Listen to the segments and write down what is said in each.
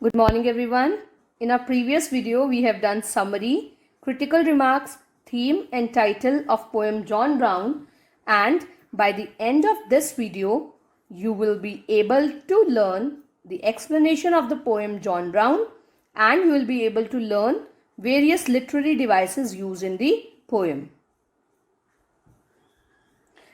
Good morning everyone. In our previous video we have done summary, critical remarks, theme and title of poem John Brown, and by the end of this video you will be able to learn the explanation of the poem John Brown, and you will be able to learn various literary devices used in the poem.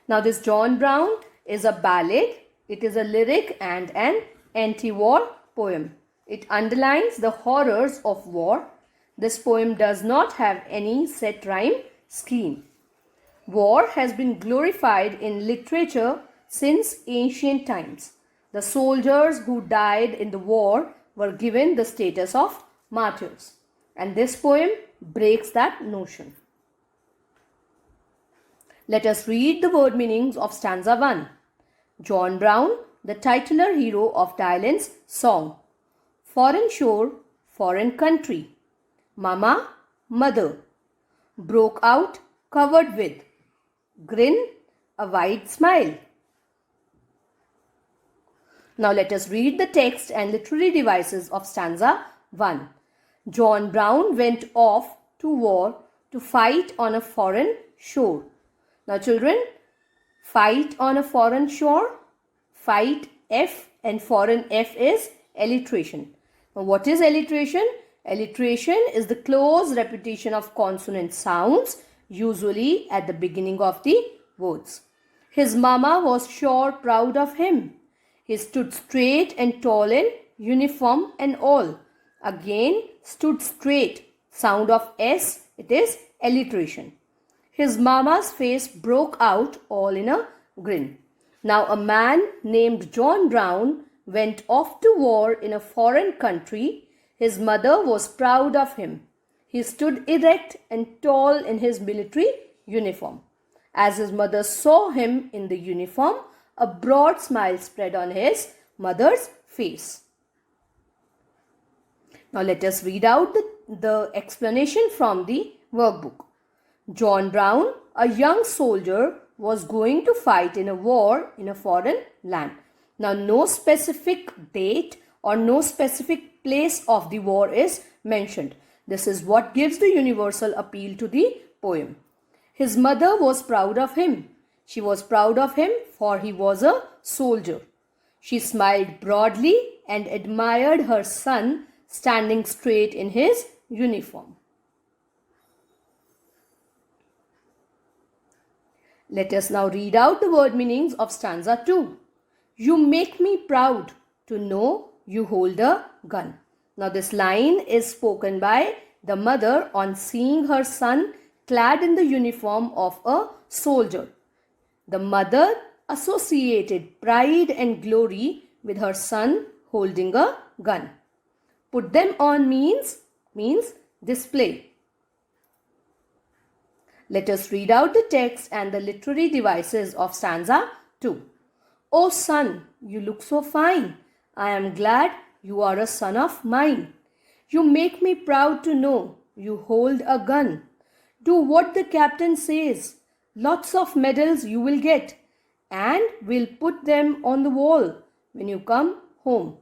Now this John Brown is a ballad. It is a lyric and an anti-war poem. It underlines the horrors of war. This poem does not have any set rhyme scheme. War has been glorified in literature since ancient times. The soldiers who died in the war were given the status of martyrs, and this poem breaks that notion. Let us read the word meanings of stanza 1. John Brown, the titular hero of Dylan's song. Foreign shore, foreign country. Mama, mother. Broke out, covered with. Grin, a wide smile. Now let us read the text and literary devices of stanza 1. John Brown went off to war to fight on a foreign shore. Now children, fight on a foreign shore, fight F and foreign F is alliteration. Now what is alliteration? Alliteration is the close repetition of consonant sounds, usually at the beginning of the words. His mama was sure proud of him. He stood straight and tall in uniform and all. Again, stood straight, sound of S, it is alliteration. His mama's face broke out all in a grin. Now a man named John Brown went off to war in a foreign country. His mother was proud of him. He stood erect and tall in his military uniform. As his mother saw him in the uniform, a broad smile spread on his mother's face. Now let us read out the explanation from the workbook. John Brown, a young soldier, was going to fight in a war in a foreign land. Now no specific date or no specific place of the war is mentioned. This is what gives the universal appeal to the poem. His mother was proud of him. She was proud of him for he was a soldier. She smiled broadly and admired her son standing straight in his uniform. Let us now read out the word meanings of stanza 2. You make me proud to know you hold a gun. Now this line is spoken by the mother on seeing her son clad in the uniform of a soldier. The mother associated pride and glory with her son holding a gun. Put them on means display. Let us read out the text and the literary devices of stanza 2. Oh son, you look so fine. I am glad you are a son of mine. You make me proud to know you hold a gun. Do what the captain says. Lots of medals you will get, and we'll put them on the wall when you come home.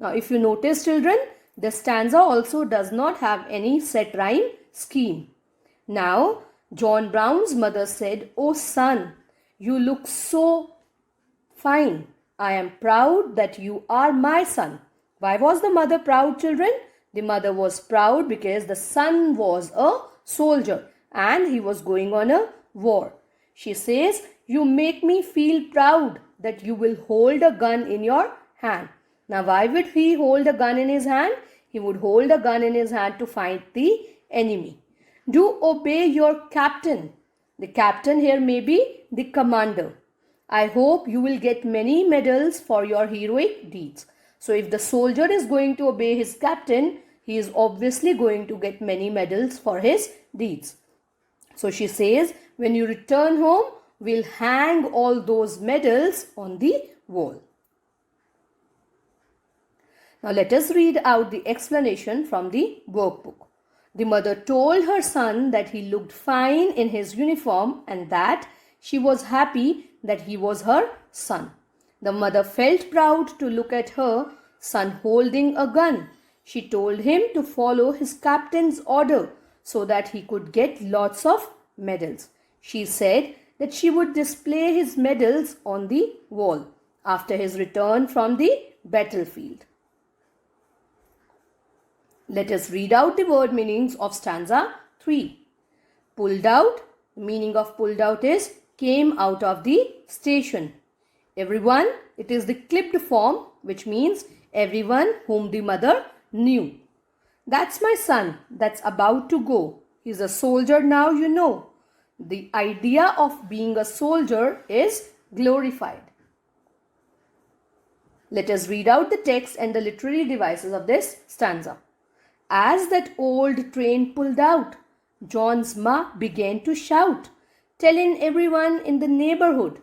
Now if you notice children, the stanza also does not have any set rhyme scheme. Now John Brown's mother said, oh son, you look so fine. I am proud that you are my son. Why was the mother proud, children? The mother was proud because the son was a soldier and he was going on a war. She says, you make me feel proud that you will hold a gun in your hand. Now why would he hold a gun in his hand? He would hold a gun in his hand to fight the enemy. Do obey your captain. The captain here may be the commander. I hope you will get many medals for your heroic deeds. So if the soldier is going to obey his captain, he is obviously going to get many medals for his deeds. So she says, when you return home, we'll hang all those medals on the wall. Now let us read out the explanation from the workbook. The mother told her son that he looked fine in his uniform and that she was happy that he was her son. The mother felt proud to look at her son holding a gun. She told him to follow his captain's order so that he could get lots of medals. She said that she would display his medals on the wall after his return from the battlefield. Let us read out the word meanings of stanza 3. Pulled out. The meaning of pulled out is came out of the station. Everyone, it is the clipped form, which means everyone whom the mother knew. That's my son, that's about to go. He's a soldier now, you know. The idea of being a soldier is glorified. Let us read out the text and the literary devices of this stanza. As that old train pulled out, John's ma began to shout, telling everyone in the neighborhood,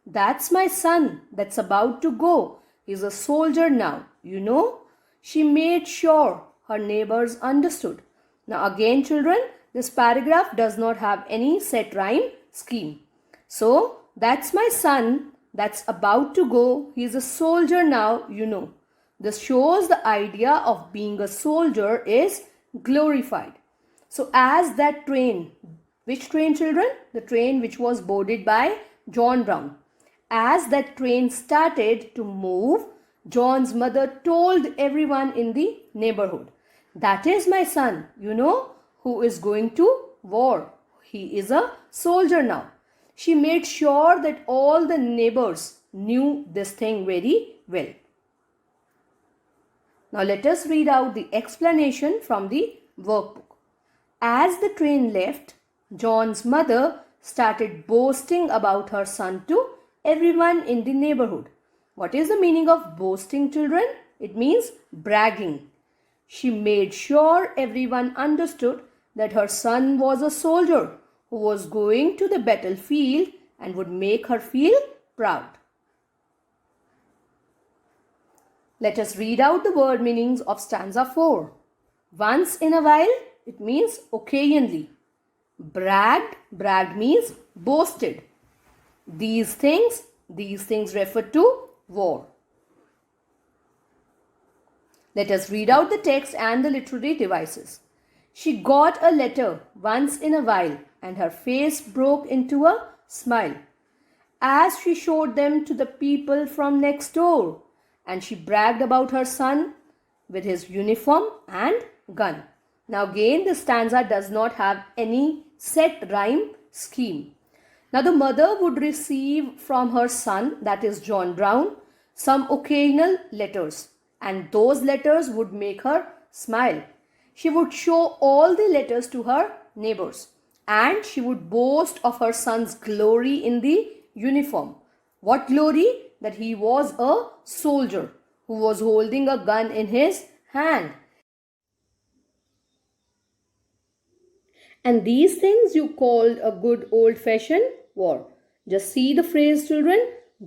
"That's my son, that's about to go. He's a soldier now, you know." She made sure her neighbors understood. Now again, children, this paragraph does not have any set rhyme scheme. So, that's my son, that's about to go. He's a soldier now, you know. This shows the idea of being a soldier is glorified. So as that train, which train, children? The train which was boarded by John Brown. As that train started to move, John's mother told everyone in the neighborhood, "That is my son, you know, who is going to war. He is a soldier now." She made sure that all the neighbors knew this thing very well. Now let us read out the explanation from the workbook. As the train left, John's mother started boasting about her son to everyone in the neighborhood. What is the meaning of boasting, children? It means bragging. She made sure everyone understood that her son was a soldier who was going to the battlefield and would make her feel proud. Let us read out the word meanings of stanza 4. Once in a while, it means occasionally. Bragged, bragged means boasted. These things refer to war. Let us read out the text and the literary devices. She got a letter once in a while and her face broke into a smile as she showed them to the people from next door, and she bragged about her son with his uniform and gun. Now again, the stanza does not have any set rhyme scheme. Now the mother would receive from her son, that is John Brown, some occasional letters, and those letters would make her smile. She would show all the letters to her neighbors, and she would boast of her son's glory in the uniform. What glory? That he was a soldier who was holding a gun in his hand. And these things you called a good old-fashioned war. Just see the phrase, children,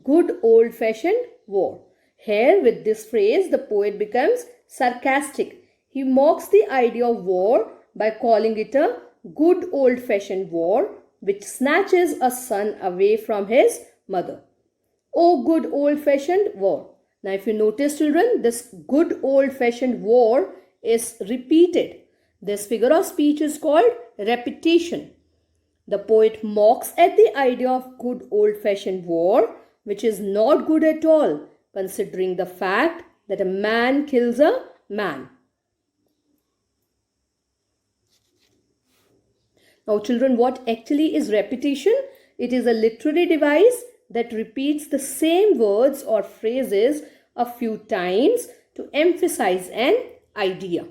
good old-fashioned war. Here with this phrase, the poet becomes sarcastic. He mocks the idea of war by calling it a good old-fashioned war which snatches a son away from his mother. Oh, good old-fashioned war. Now if you notice, children, this good old-fashioned war is repeated. This figure of speech is called repetition. The poet mocks at the idea of good old-fashioned war, which is not good at all, considering the fact that a man kills a man. Now children, what actually is repetition? It is a literary device that repeats the same words or phrases a few times to emphasize an idea.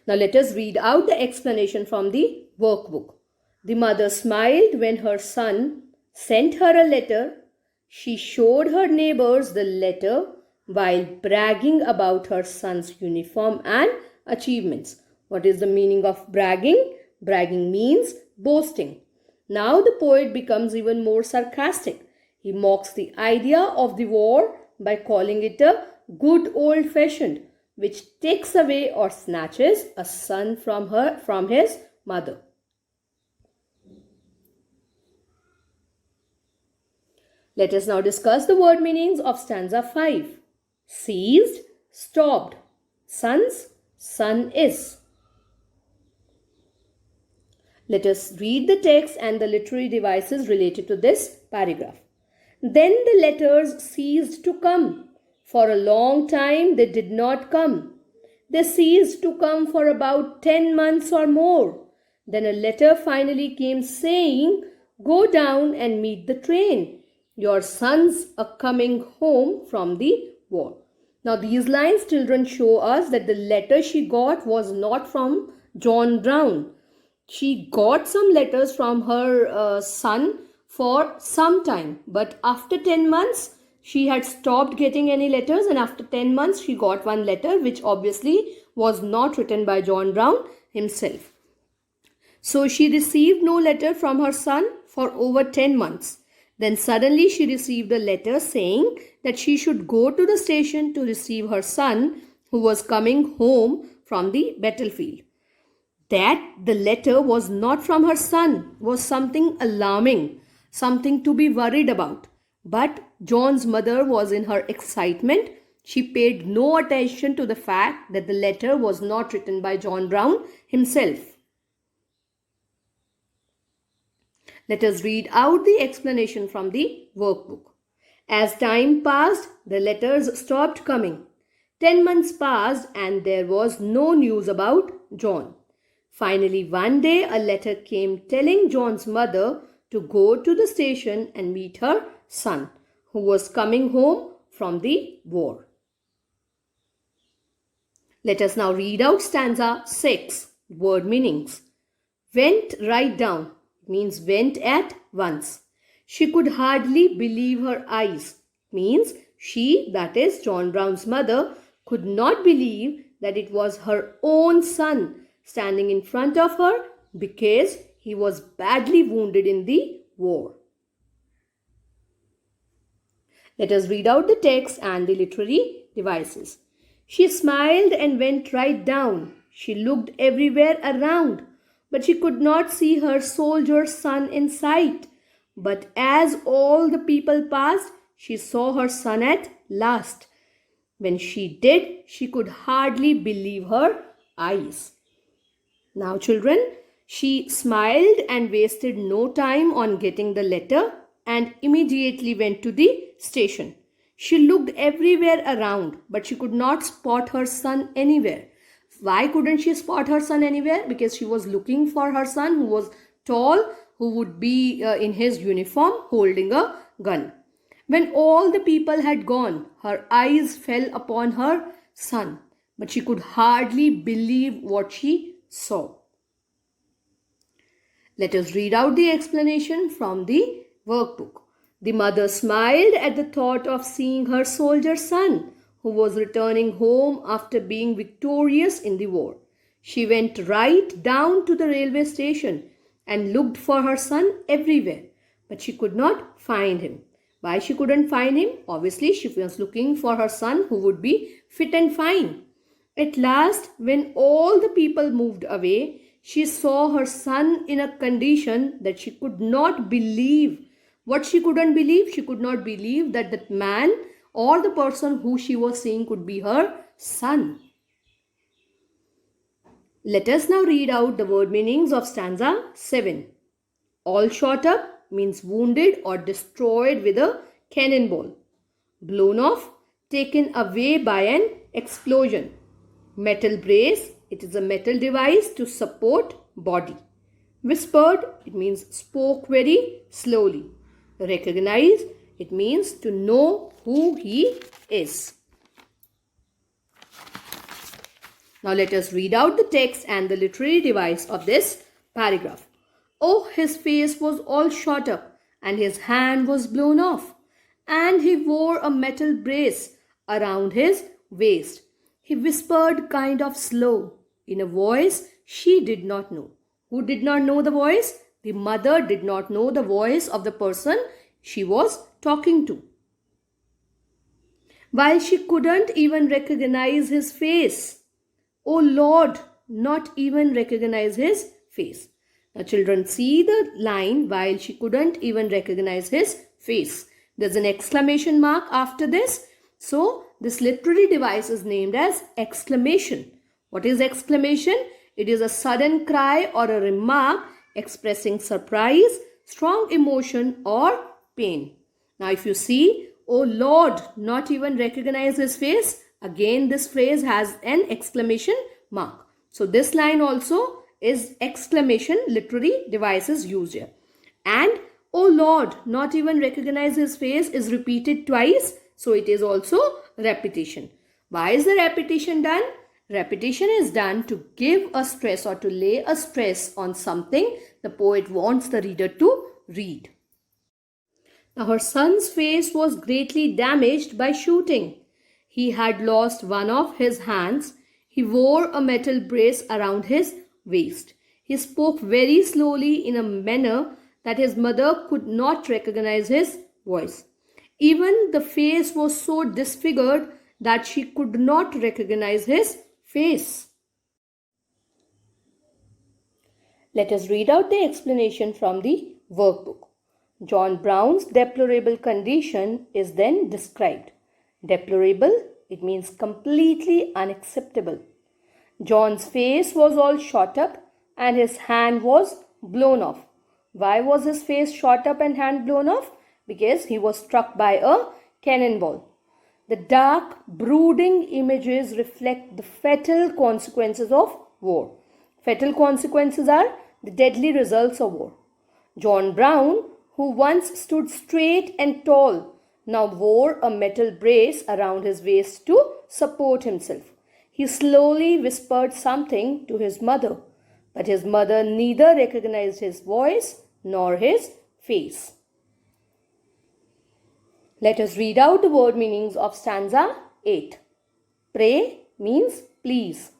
Now let us read out the explanation from the workbook. The mother smiled when her son sent her a letter. She showed her neighbors the letter while bragging about her son's uniform and achievements. What is the meaning of bragging? Bragging means boasting. Now the poet becomes even more sarcastic. He mocks the idea of the war by calling it a good old-fashioned, which takes away or snatches a son from his mother. Let us now discuss the word meanings of stanza 5. Seized. stopped. Sons, son is. Let us read the text and the literary devices related to this paragraph. Then the letters ceased to come. For a long time they did not come. They ceased to come for about 10 months or more. Then a letter finally came saying, "Go down and meet the train. Your sons are coming home from the war." Now these lines, children, show us that the letter she got was not from John Brown. She got some letters from her son for some time, but after 10 months she had stopped getting any letters, and after 10 months she got one letter which obviously was not written by John Brown himself. So she received no letter from her son for over 10 months. Then suddenly she received a letter saying that she should go to the station to receive her son who was coming home from the battlefield. That the letter was not from her son was something alarming, something to be worried about. But John's mother was in her excitement. She paid no attention to the fact that the letter was not written by John Brown himself. Let us read out the explanation from the workbook. As time passed, the letters stopped coming. 10 months passed and there was no news about John. Finally, one day a letter came telling John's mother to go to the station and meet her son, who was coming home from the war. Let us now read out stanza 6, word meanings. Went right down means went at once. She could hardly believe her eyes means she, that is John Brown's mother, could not believe that it was her own son standing in front of her because he was badly wounded in the war. Let us read out the text and the literary devices. She smiled and went right down. She looked everywhere around, but she could not see her soldier's son in sight. But as all the people passed, she saw her son at last. When she did, she could hardly believe her eyes. Now, children, she smiled and wasted no time on getting the letter and immediately went to the station. She looked everywhere around, but she could not spot her son anywhere. Why couldn't she spot her son anywhere? Because she was looking for her son who was tall, who would be in his uniform holding a gun. When all the people had gone, her eyes fell upon her son, but she could hardly believe what she saw. Let us read out the explanation from the workbook. The mother smiled at the thought of seeing her soldier son, who was returning home after being victorious in the war. She went right down to the railway station and looked for her son everywhere, but she could not find him. Why she couldn't find him? Obviously, she was looking for her son who would be fit and fine. At last, when all the people moved away, she saw her son in a condition that she could not believe. What she couldn't believe? She could not believe that that man or the person who she was seeing could be her son. Let us now read out the word meanings of stanza 7. All shot up means wounded or destroyed with a cannonball. Blown off, taken away by an explosion. Metal brace, it is a metal device to support body. Whispered, it means spoke very slowly. Recognize, it means to know who he is. Now let us read out the text and the literary device of this paragraph. Oh, his face was all shot up and his hand was blown off, and he wore a metal brace around his waist. He whispered kind of slow in a voice she did not know. Who did not know the voice? The mother did not know the voice of the person she was talking to. While she couldn't even recognize his face. Oh Lord, not even recognize his face. Now children, see the line, while she couldn't even recognize his face. There's an exclamation mark after this. So This literary device is named as exclamation. What is exclamation? It is a sudden cry or a remark expressing surprise, strong emotion or pain. Now if you see, "Oh Lord, not even recognize his face," again this phrase has an exclamation mark. So this line also is exclamation literary devices used here. And "Oh Lord, not even recognize his face" is repeated twice. So it is also repetition. Why is the repetition done? Repetition is done to give a stress or to lay a stress on something the poet wants the reader to read. Now her son's face was greatly damaged by shooting. He had lost one of his hands. He wore a metal brace around his waist. He spoke very slowly in a manner that his mother could not recognize his voice. Even the face was so disfigured that she could not recognize his face. Let us read out the explanation from the workbook. John Brown's deplorable condition is then described. Deplorable, it means completely unacceptable. John's face was all shot up and his hand was blown off. Why was his face shot up and hand blown off? Because he was struck by a cannonball. The dark, brooding images reflect the fatal consequences of war. Fatal consequences are the deadly results of war. John Brown, who once stood straight and tall, now wore a metal brace around his waist to support himself. He slowly whispered something to his mother, but his mother neither recognized his voice nor his face. Let us read out the word meanings of stanza 8. Pray means please.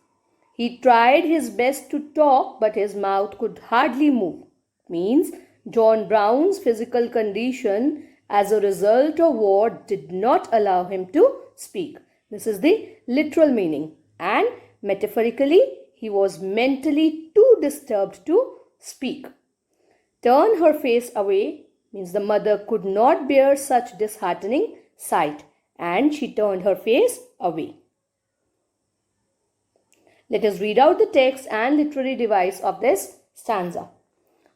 He tried his best to talk, but his mouth could hardly move. Means John Brown's physical condition as a result of war did not allow him to speak. This is the literal meaning. And metaphorically, he was mentally too disturbed to speak. Turn her face away means the mother could not bear such disheartening sight, and she turned her face away. Let us read out the text and literary device of this stanza.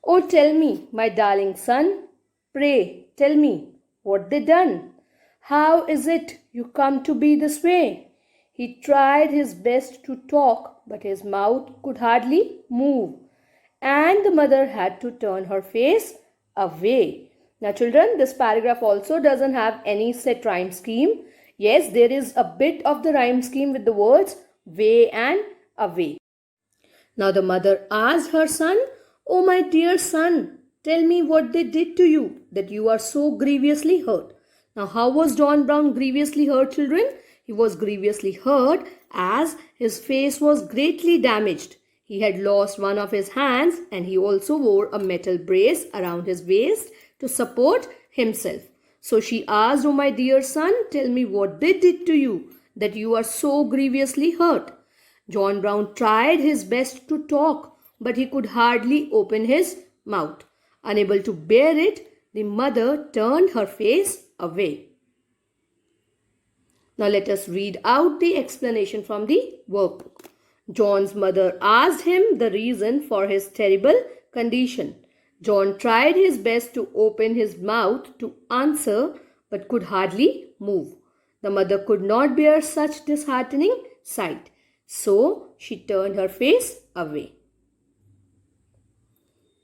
Oh, tell me, my darling son, pray tell me what they done. How is it you come to be this way? He tried his best to talk, but his mouth could hardly move, and the mother had to turn her face away. Now children, this paragraph also doesn't have any set rhyme scheme. Yes, there is a bit of the rhyme scheme with the words way and away. Now the mother asked her son, "Oh my dear son, tell me what they did to you, that you are so grievously hurt." Now how was John Brown grievously hurt, children? He was grievously hurt as his face was greatly damaged. He had lost one of his hands and he also wore a metal brace around his waist to support himself. So she asked, "Oh my dear son, tell me what they did to you, that you are so grievously hurt." John Brown tried his best to talk, but he could hardly open his mouth. Unable to bear it, the mother turned her face away. Now let us read out the explanation from the workbook. John's mother asked him the reason for his terrible condition. John tried his best to open his mouth to answer, but could hardly move. The mother could not bear such disheartening sight, so she turned her face away.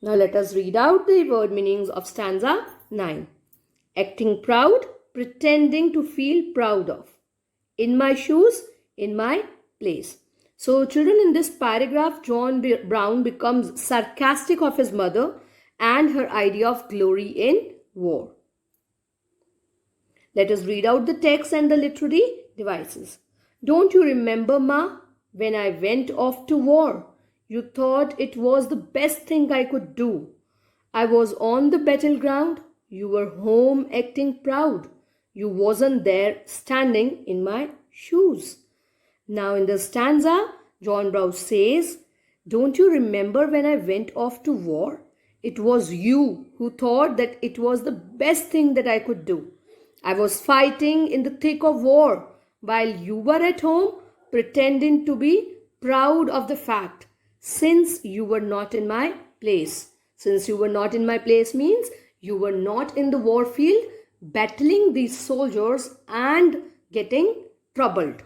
Now let us read out the word meanings of stanza 9. Acting proud, pretending to feel proud of. In my shoes, in my place. So children, in this paragraph, John Brown becomes sarcastic of his mother and her idea of glory in war. Let us read out the text and the literary devices. Don't you remember, Ma, when I went off to war? You thought it was the best thing I could do. I was on the battleground. You were home acting proud. You wasn't there standing in my shoes. Now in the stanza, John Brown says, don't you remember when I went off to war? It was you who thought that it was the best thing that I could do. I was fighting in the thick of war. while you were at home pretending to be proud of the fact, since you were not in my place. Since you were not in my place means you were not in the war field battling these soldiers and getting troubled.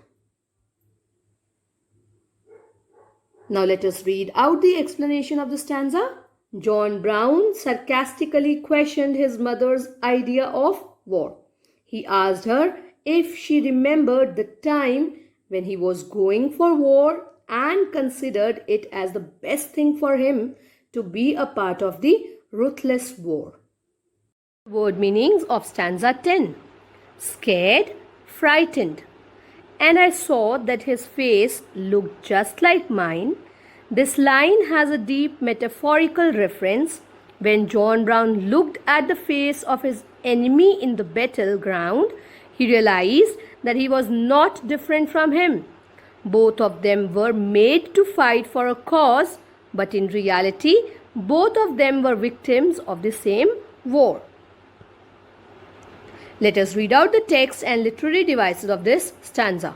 Now let us read out the explanation of the stanza. John Brown sarcastically questioned his mother's idea of war. He asked her if she remembered the time when he was going for war and considered it as the best thing for him to be a part of the ruthless war. Word meanings of stanza 10. Scared, frightened. And I saw that his face looked just like mine. This line has a deep metaphorical reference. When John Brown looked at the face of his enemy in the battleground, he realized that he was not different from him. Both of them were made to fight for a cause, but in reality, both of them were victims of the same war. Let us read out the text and literary devices of this stanza.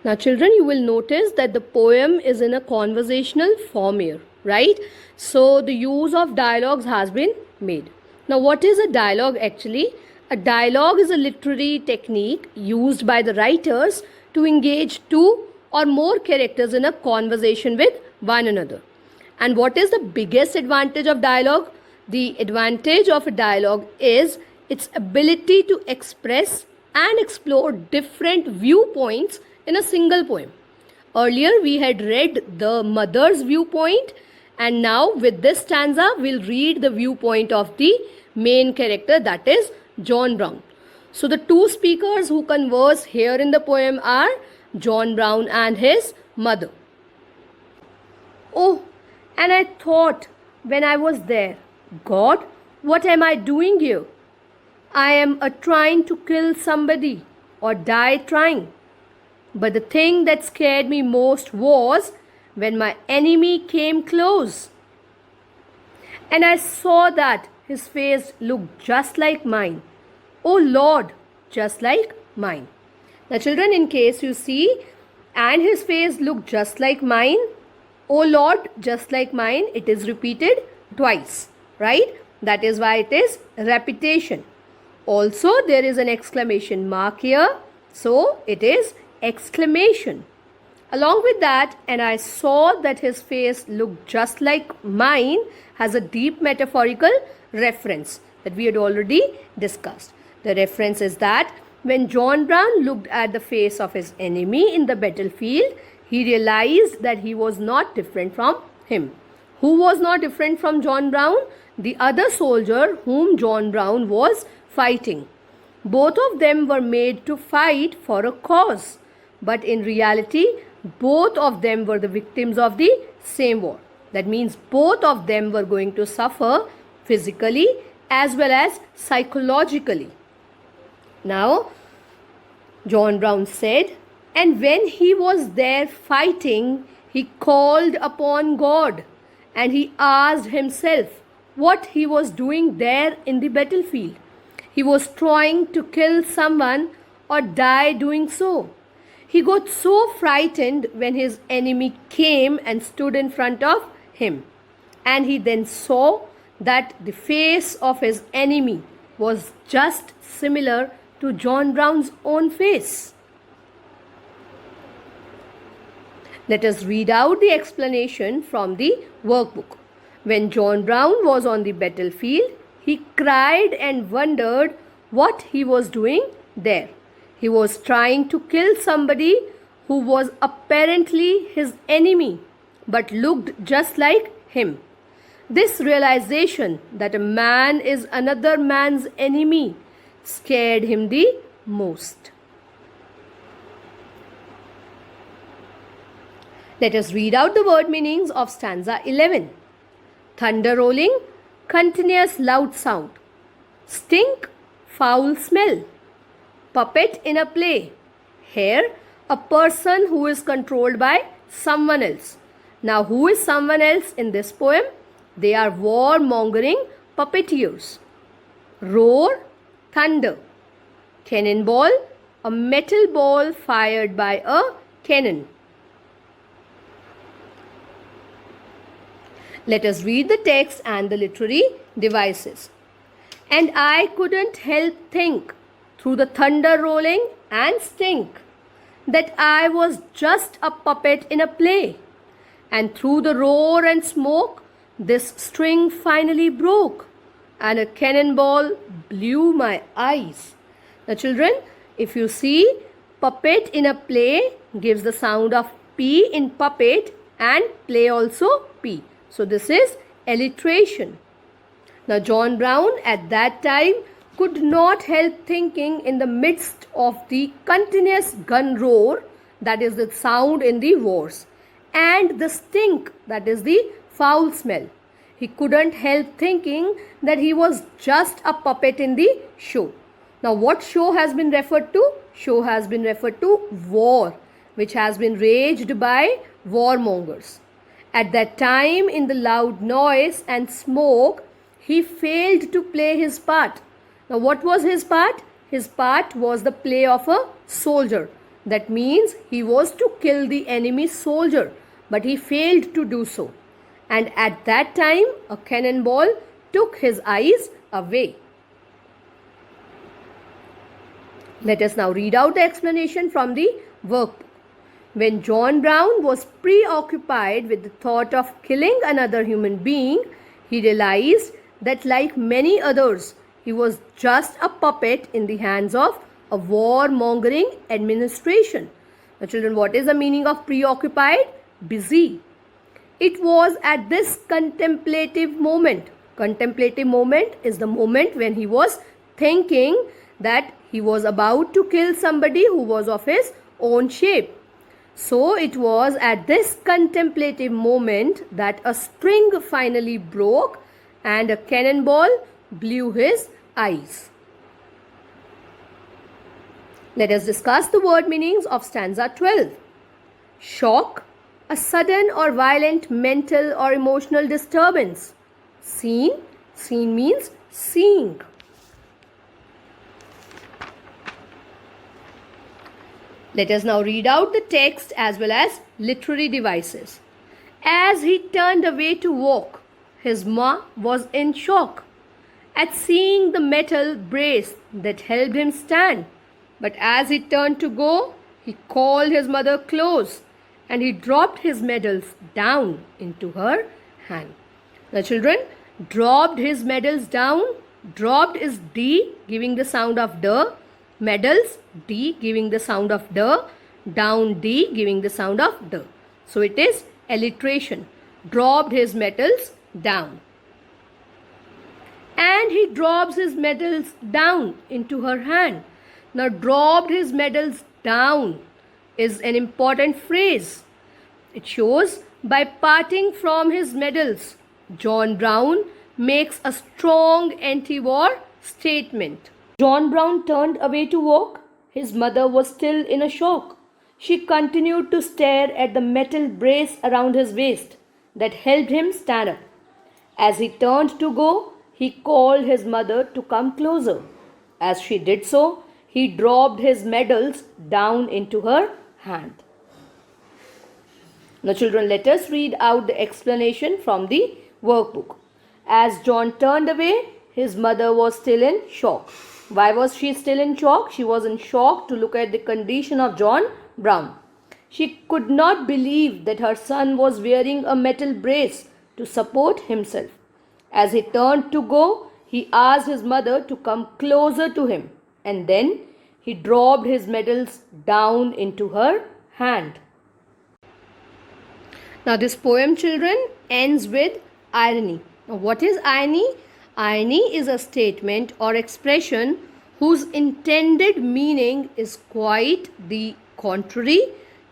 Now children, you will notice that the poem is in a conversational form here, right? So the use of dialogues has been made. Now what is a dialogue actually? A dialogue is a literary technique used by the writers to engage two or more characters in a conversation with one another. And what is the biggest advantage of dialogue? The advantage of a dialogue is its ability to express and explore different viewpoints in a single poem. Earlier we had read the mother's viewpoint, and now with this stanza we'll read the viewpoint of the main character, that is John Brown. So the two speakers who converse here in the poem are John Brown and his mother. Oh, and I thought when I was there, God, what am I doing here? I am trying to kill somebody or die trying. But the thing that scared me most was when my enemy came close. And I saw that his face looked just like mine. Oh Lord, just like mine. Now children, in case you see, and his face looked just like mine, oh Lord, just like mine, it is repeated twice, right? That is why it is repetition. Also, there is an exclamation mark here, so it is exclamation. Along with that, and I saw that his face looked just like mine, has a deep metaphorical reference that we had already discussed. The reference is that when John Brown looked at the face of his enemy in the battlefield, he realized that he was not different from him. Who was not different from John Brown? The other soldier whom John Brown was fighting. Both of them were made to fight for a cause, but in reality, both of them were the victims of the same war. That means both of them were going to suffer physically as well as psychologically. Now, John Brown said, and when he was there fighting, he called upon God and he asked himself what he was doing there in the battlefield. He was trying to kill someone or die doing so. He got so frightened when his enemy came and stood in front of him. And he then saw that the face of his enemy was just similar to John Brown's own face. Let us read out the explanation from the workbook. When John Brown was on the battlefield, he cried and wondered what he was doing there. He was trying to kill somebody who was apparently his enemy but looked just like him. This realization that a man is another man's enemy scared him the most. Let us read out the word meanings of stanza 11. Thunder rolling, continuous loud sound. Stink, foul smell. Puppet in a play. Here, a person who is controlled by someone else. Now, who is someone else in this poem? They are war-mongering puppeteers. Roar, thunder. Cannonball, a metal ball fired by a cannon. Let us read the text and the literary devices. And I couldn't help think, through the thunder rolling and stink, that I was just a puppet in a play. And through the roar and smoke, this string finally broke, and a cannonball blew my eyes. Now, children, if you see, puppet in a play gives the sound of P in puppet and play also P. So, this is alliteration. Now, John Brown at that time could not help thinking, in the midst of the continuous gun roar, that is the sound in the wars, and the stink, that is the foul smell. He couldn't help thinking that he was just a puppet in the show. Now, what show has been referred to? Show has been referred to war, which has been raged by warmongers. At that time, in the loud noise and smoke, he failed to play his part. Now, what was his part? His part was the play of a soldier. That means he was to kill the enemy soldier, but he failed to do so. And at that time, a cannonball took his eyes away. Let us now read out the explanation from the workbook. When John Brown was preoccupied with the thought of killing another human being, he realized that, like many others, he was just a puppet in the hands of a warmongering administration. Now, children, what is the meaning of preoccupied? Busy. It was at this contemplative moment. Contemplative moment is the moment when he was thinking that he was about to kill somebody who was of his own shape. So it was at this contemplative moment that a string finally broke and a cannonball blew his eyes. Let us discuss the word meanings of stanza 12. Shock, a sudden or violent mental or emotional disturbance. Scene, scene means seeing. Let us now read out the text as well as literary devices. As he turned away to walk, his ma was in shock at seeing the metal brace that helped him stand. But as he turned to go, he called his mother close and he dropped his medals down into her hand. The children, dropped his medals down. Dropped is D, giving the sound of D. Medals, D, giving the sound of D. Down, D, giving the sound of D. So it is alliteration. Dropped his medals down. And he drops his medals down into her hand. Now, dropped his medals down is an important phrase. It shows by parting from his medals, John Brown makes a strong anti-war statement. John Brown turned away to walk. His mother was still in a shock. She continued to stare at the metal brace around his waist that helped him stand up. As he turned to go, he called his mother to come closer. As she did so, he dropped his medals down into her hand. Now, children, let us read out the explanation from the workbook. As John turned away, his mother was still in shock. Why was she still in shock? She was in shock to look at the condition of John Brown. She could not believe that her son was wearing a metal brace to support himself. As he turned to go, he asked his mother to come closer to him, and then he dropped his medals down into her hand. Now, this poem, children, ends with irony. Now, what is irony? Irony is a statement or expression whose intended meaning is quite the contrary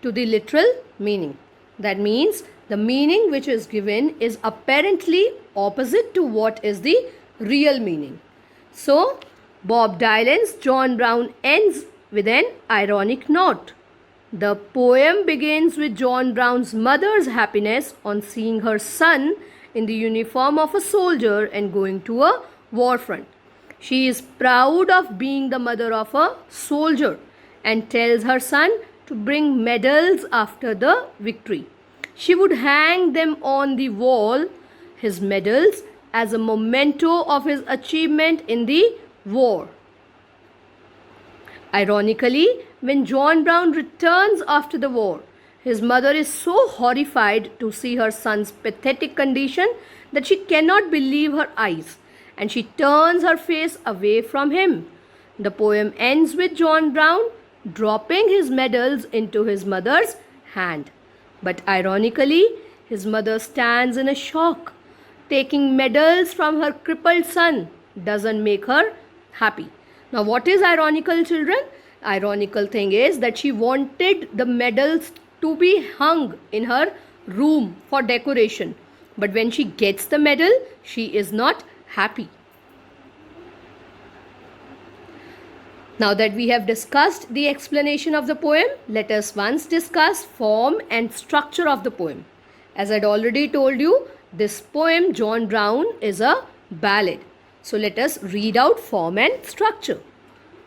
to the literal meaning. That means the meaning which is given is apparently opposite to what is the real meaning. So, Bob Dylan's John Brown ends with an ironic note. The poem begins with John Brown's mother's happiness on seeing her son in the uniform of a soldier and going to a war front. She is proud of being the mother of a soldier and tells her son to bring medals after the victory. She would hang them on the wall, his medals, as a memento of his achievement in the war. Ironically, when John Brown returns after the war, his mother is so horrified to see her son's pathetic condition that she cannot believe her eyes and she turns her face away from him. The poem ends with John Brown dropping his medals into his mother's hand. But ironically, his mother stands in a shock. Taking medals from her crippled son doesn't make her happy. Now, what is ironical, children? Ironical thing is that she wanted the medals to be hung in her room for decoration. But when she gets the medal, she is not happy. Now that we have discussed the explanation of the poem, let us once discuss form and structure of the poem. As I had already told you, this poem, John Brown, is a ballad. So let us read out form and structure.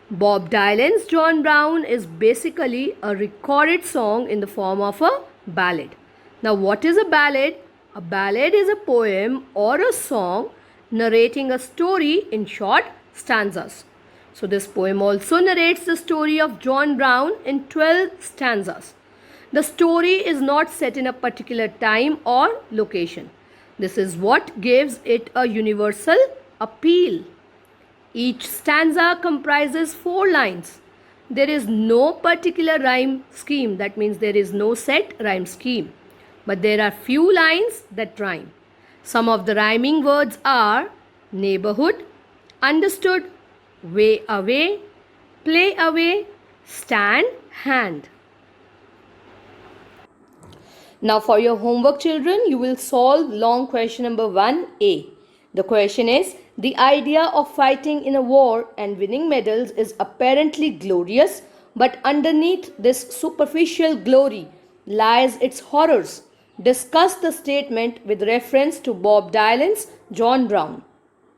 Bob Dylan's John Brown is basically a recorded song in the form of a ballad. Now, what is a ballad? A ballad is a poem or a song narrating a story in short stanzas. So, this poem also narrates the story of John Brown in 12 stanzas. The story is not set in a particular time or location. This is what gives it a universal appeal. Each stanza comprises 4 lines. There is no particular rhyme scheme, that means there is no set rhyme scheme. But there are few lines that rhyme. Some of the rhyming words are neighborhood, understood, way away, play away, stand, hand. Now for your homework, children, you will solve long question number 1A. The question is, the idea of fighting in a war and winning medals is apparently glorious, but underneath this superficial glory lies its horrors. Discuss the statement with reference to Bob Dylan's John Brown.